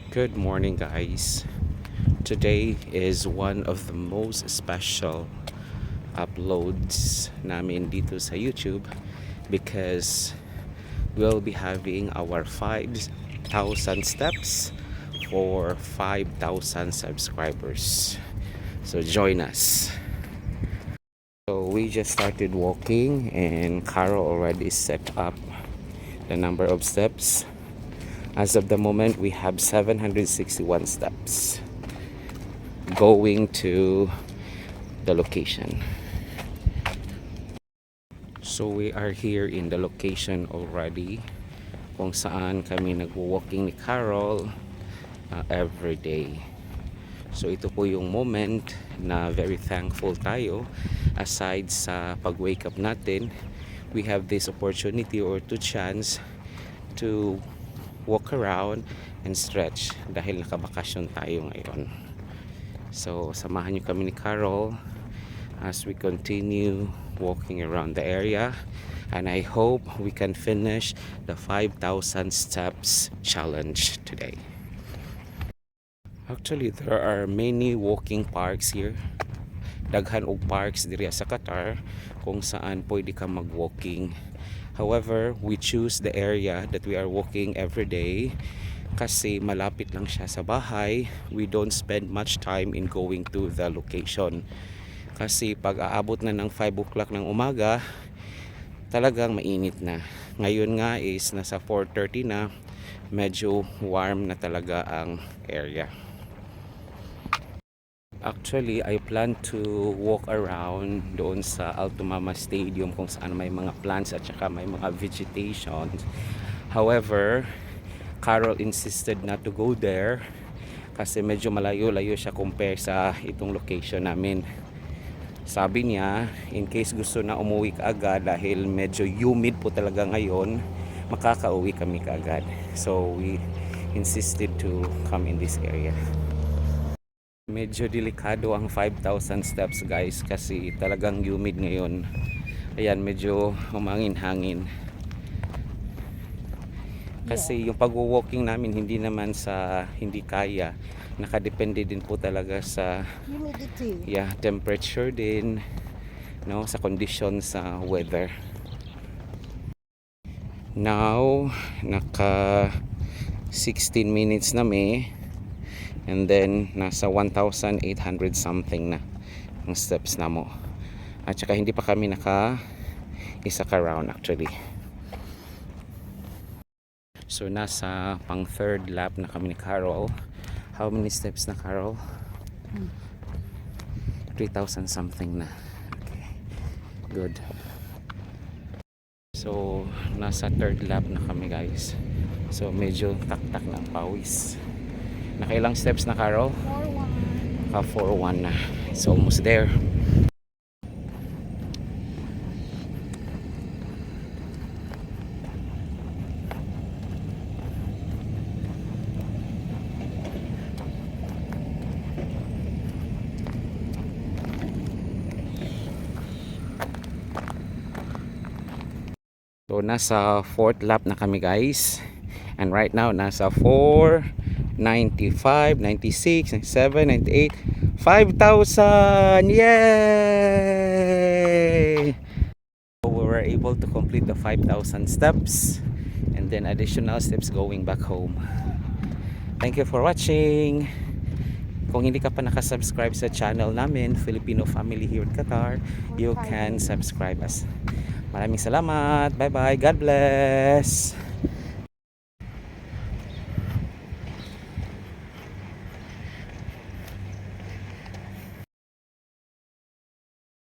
Good morning, guys. Today is one of the most special uploads namin dito sa YouTube because we'll be having our 5,000 steps for 5,000 subscribers. So join us. So we just started walking and Carol already set up the number of steps. As of the moment, we have 761 steps going to the location. So we are here in the location already kung saan kami nagwo-walking ni Carol every day. So ito po yung moment na very thankful tayo. Aside sa pag-wake up natin, we have this opportunity or to chance to walk around and stretch dahil nakabakasyon tayo ngayon. So samahan nyo kami ni Carol as we continue walking around the area, and I hope we can finish the 5,000 steps challenge today. Actually, there are many walking parks here. Daghan og parks diri sa Qatar kung saan pwede ka mag-walking. However, we choose the area that we are walking every day kasi malapit lang siya sa bahay. We don't spend much time in going to the location. Kasi pag aabot na ng 5 o'clock ng umaga, talagang mainit na. Ngayon nga is nasa 4:30 na, medyo warm na talaga ang area. Actually, I plan to walk around doon sa Alto Mama Stadium kung saan may mga plants at saka may mga vegetation. However, Carol insisted not to go there kasi medyo malayo-layo siya compare sa itong location namin. Sabi niya, in case gusto na umuwi kaagad dahil medyo humid po talaga ngayon, makakauwi kami kaagad. So we insisted to come in this area. Medyo delikado ang 5,000 steps, guys, kasi talagang humid ngayon. Ayan, medyo humangin-hangin. Kasi yung pag-walking namin hindi naman sa hindi kaya. Nakadepende din po talaga sa temperature din, no, sa condition sa weather. Now, naka 16 minutes na may. And then nasa 1,800 something na ang steps na mo. At saka hindi pa kami naka isa ka round actually. So nasa pang third lap na kami ni Carol. How many steps na, Carol? 3,000 something na. Okay. Good. So nasa third lap na kami, guys. So medyo tak-tak na ang pawis. Nakailang steps na, Carol? 4-1. Naka 4-1 na. It's almost there. So nasa fourth lap na kami, guys. And right now nasa 495, 96, 97, 98, 5,000! Yay! So we were able to complete the 5,000 steps and then additional steps going back home. Thank you for watching. Kung hindi ka pa nakasubscribe sa channel namin, Filipino Family here in Qatar, you can subscribe us. Maraming salamat. Bye bye. God bless.